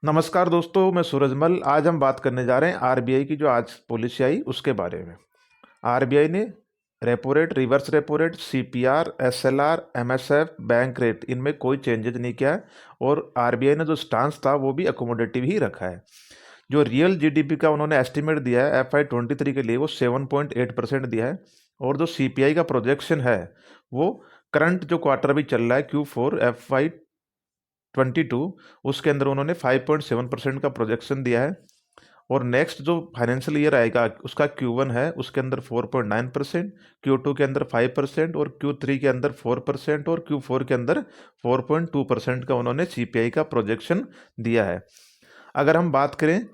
नमस्कार दोस्तों, मैं सूरजमल। आज हम बात करने जा रहे हैं आरबीआई की जो आज पॉलिसी आई उसके बारे में। आरबीआई ने repo rate, reverse repo rate, CPR, SLR, MSF, bank rate, इनमें कोई चेंजेस नहीं किया है। और आरबीआई ने जो स्टांस था वो भी अकोमोडेटिव ही रखा है। जो रियल जीडीपी का उन्होंने एस्टिमेट दिया है FY23 के लिए, वो 7.8% दिया है। और जो सीपीआई का प्रोजेक्शन है वो करंट जो क्वार्टर अभी चल रहा है Q4 FY22, उसके अंदर उन्होंने 5.7% का प्रोजेक्शन दिया है। और नेक्स्ट जो फाइनेंशियल ईयर आएगा उसका Q1 है, उसके अंदर 4.9%, Q2 के अंदर 5% और Q3 के अंदर 4% और Q4 के अंदर 4.2% का उन्होंने सीपीआई का प्रोजेक्शन दिया है। अगर हम बात करें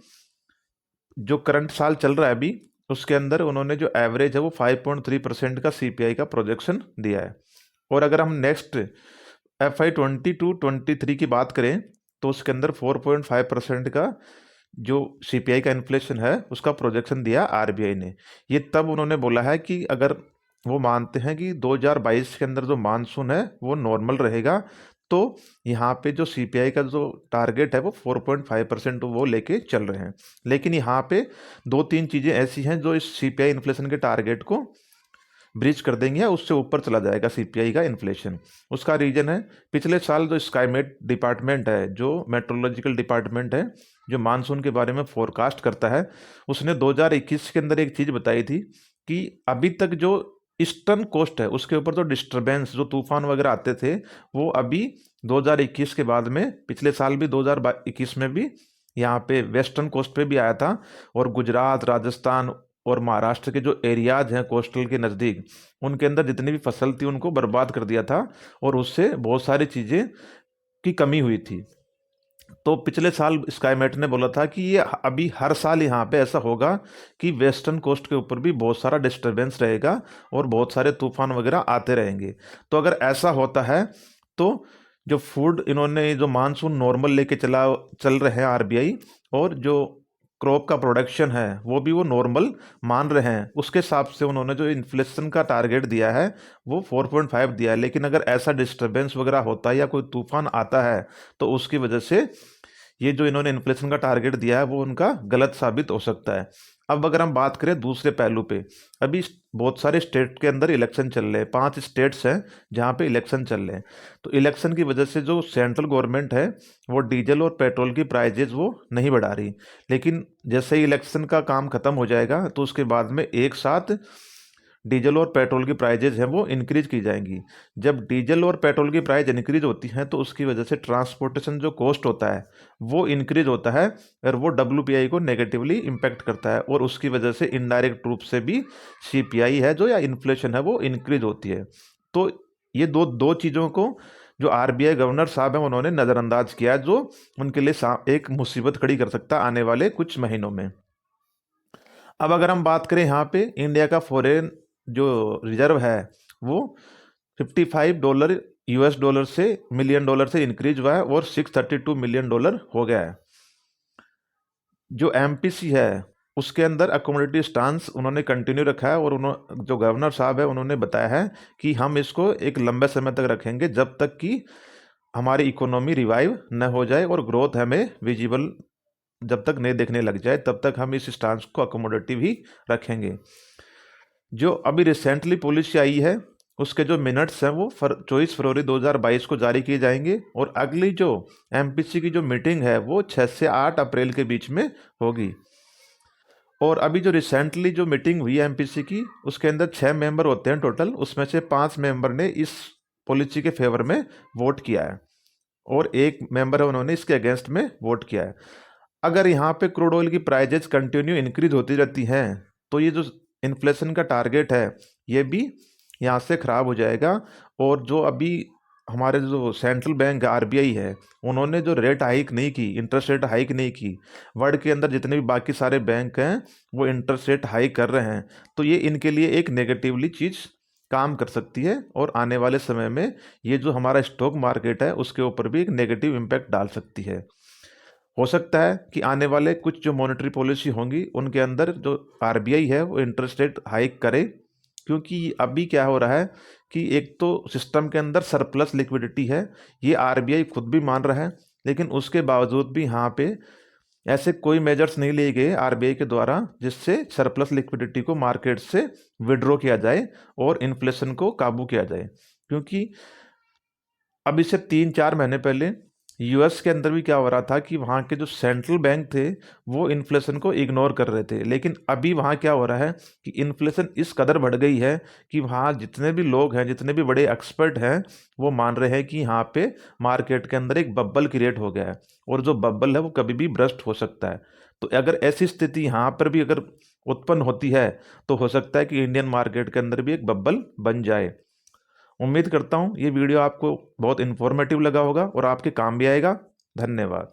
जो करंट साल चल रहा है अभी, उसके अंदर उन्होंने जो एवरेज है वो 5.3% का सीपीआई का प्रोजेक्शन दिया है। और अगर हम नेक्स्ट FY22-23 की बात करें तो उसके अंदर 4.5% का जो सीपीआई का इन्फ्लेशन है उसका प्रोजेक्शन दिया आरबीआई ने। ये तब उन्होंने बोला है कि अगर वो मानते हैं कि 2022 के अंदर जो मानसून है वो नॉर्मल रहेगा, तो यहाँ पे जो सीपीआई का जो टारगेट है वो 4.5% वो लेके चल रहे हैं। लेकिन यहाँ पे दो तीन चीज़ें ऐसी हैं जो इस सीपीआई इन्फ्लेशन के टारगेट को ब्रीच कर देंगे या उससे ऊपर चला जाएगा सीपीआई का इन्फ्लेशन। उसका रीजन है, पिछले साल जो स्काईमेट डिपार्टमेंट है, जो मेट्रोलॉजिकल डिपार्टमेंट है, जो मानसून के बारे में फोरकास्ट करता है, उसने 2021 के अंदर एक चीज़ बताई थी कि अभी तक जो ईस्टर्न कोस्ट है उसके ऊपर जो डिस्टरबेंस, जो तूफान वगैरह आते थे, वो अभी 2021 के बाद में, पिछले साल भी 2021 में भी यहाँ पे वेस्टर्न कोस्ट पे भी आया था। और गुजरात, राजस्थान और महाराष्ट्र के जो एरियाज हैं कोस्टल के नज़दीक, उनके अंदर जितनी भी फसल थी उनको बर्बाद कर दिया था और उससे बहुत सारी चीज़ें की कमी हुई थी। तो पिछले साल स्काईमेट ने बोला था कि ये अभी हर साल यहाँ पे ऐसा होगा कि वेस्टर्न कोस्ट के ऊपर भी बहुत सारा डिस्टरबेंस रहेगा और बहुत सारे तूफान वगैरह आते रहेंगे। तो अगर ऐसा होता है तो जो फूड इन्होंने जो मानसून नॉर्मल लेके चल रहे हैं आरबीआई, और जो क्रॉप का प्रोडक्शन है वो भी वो नॉर्मल मान रहे हैं, उसके हिसाब से उन्होंने जो इन्फ्लेशन का टारगेट दिया है वो 4.5 दिया है। लेकिन अगर ऐसा डिस्टरबेंस वगैरह होता है या कोई तूफान आता है तो उसकी वजह से ये जो इन्होंने इन्फ्लेशन का टारगेट दिया है वो उनका गलत साबित हो सकता है। अब अगर हम बात करें दूसरे पहलू पे, अभी बहुत सारे स्टेट के अंदर इलेक्शन चल रहे हैं, 5 स्टेट्स हैं जहाँ पे इलेक्शन चल रहे हैं। तो इलेक्शन की वजह से जो सेंट्रल गवर्नमेंट है वो डीजल और पेट्रोल की प्राइजेज वो नहीं बढ़ा रही। लेकिन जैसे ही इलेक्शन का काम खत्म हो जाएगा तो उसके बाद में एक साथ डीजल और पेट्रोल की प्राइजेज हैं वो इंक्रीज की जाएंगी। जब डीजल और पेट्रोल की प्राइस इंक्रीज होती हैं तो उसकी वजह से ट्रांसपोर्टेशन जो कॉस्ट होता है वो इंक्रीज होता है और वो डब्ल्यूपीआई को नेगेटिवली इम्पैक्ट करता है, और उसकी वजह से इनडायरेक्ट रूप से भी सीपीआई है जो, या इन्फ्लेशन है, वो इंक्रीज होती है। तो ये दो दो चीज़ों को जो आरबीआई गवर्नर साहब हैं उन्होंने नज़रअंदाज किया, जो उनके लिए एक मुसीबत खड़ी कर सकता है आने वाले कुछ महीनों में। अब अगर हम बात करें यहाँ पे इंडिया का फॉरेन जो रिजर्व है वो $55 यूएस डॉलर से मिलियन डॉलर से इंक्रीज हुआ है और $632 मिलियन हो गया है। जो एमपीसी है उसके अंदर अकोमोडेटिव स्टांस उन्होंने कंटिन्यू रखा है, और उन्होंने जो गवर्नर साहब है उन्होंने बताया है कि हम इसको एक लंबे समय तक रखेंगे जब तक कि हमारी इकोनॉमी रिवाइव न हो जाए और ग्रोथ हमें विजिबल जब तक नहीं देखने लग जाए तब तक हम इस स्टांस को अकोमोडेटिव ही रखेंगे। जो अभी रिसेंटली पॉलिसी आई है उसके जो मिनट्स हैं वो 24 फरवरी 2022 को जारी किए जाएंगे, और अगली जो एमपीसी की जो मीटिंग है वो 6 से 8 अप्रैल के बीच में होगी। और अभी जो रिसेंटली जो मीटिंग हुई है एमपीसी की, उसके अंदर 6 मेंबर होते हैं टोटल, उसमें से 5 मेंबर ने इस पॉलिसी के फेवर में वोट किया है और एक मेंबर है उन्होंने इसके अगेंस्ट में वोट किया है। अगर यहाँ पे क्रूड ऑयल की प्राइजेज कंटिन्यू इंक्रीज होती रहती हैं तो ये जो इन्फ्लेशन का टारगेट है ये भी यहाँ से ख़राब हो जाएगा। और जो अभी हमारे जो सेंट्रल बैंक आरबीआई है उन्होंने जो रेट हाइक नहीं की, इंटरेस्ट रेट हाइक नहीं की, वर्ल्ड के अंदर जितने भी बाकी सारे बैंक हैं वो इंटरेस्ट रेट हाइक कर रहे हैं, तो ये इनके लिए एक नेगेटिवली चीज़ काम कर सकती है और आने वाले समय में ये जो हमारा स्टॉक मार्केट है उसके ऊपर भी एक नेगेटिव इम्पैक्ट डाल सकती है। हो सकता है कि आने वाले कुछ जो मॉनेटरी पॉलिसी होंगी उनके अंदर जो आरबीआई है वो इंटरेस्ट रेट हाइक करे, क्योंकि अभी क्या हो रहा है कि एक तो सिस्टम के अंदर सरप्लस लिक्विडिटी है, ये आरबीआई खुद भी मान रहा है। लेकिन उसके बावजूद भी यहाँ पे ऐसे कोई मेजर्स नहीं लिए गए आरबीआई के द्वारा जिससे सरप्लस लिक्विडिटी को मार्केट से विड्रॉ किया जाए और इन्फ्लेशन को काबू किया जाए। क्योंकि अब इससे 3-4 महीने पहले यूएस के अंदर भी क्या हो रहा था कि वहाँ के जो सेंट्रल बैंक थे वो इन्फ्लेशन को इग्नोर कर रहे थे, लेकिन अभी वहाँ क्या हो रहा है कि इन्फ्लेशन इस कदर बढ़ गई है कि वहाँ जितने भी लोग हैं, जितने भी बड़े एक्सपर्ट हैं, वो मान रहे हैं कि यहाँ पे मार्केट के अंदर एक बब्बल क्रिएट हो गया है और जो बब्बल है वो कभी भी ब्रस्ट हो सकता है। तो अगर ऐसी स्थिति यहाँ पर भी अगर उत्पन्न होती है तो हो सकता है कि इंडियन मार्केट के अंदर भी एक बब्बल बन जाए। उम्मीद करता हूँ ये वीडियो आपको बहुत इन्फॉर्मेटिव लगा होगा और आपके काम भी आएगा। धन्यवाद।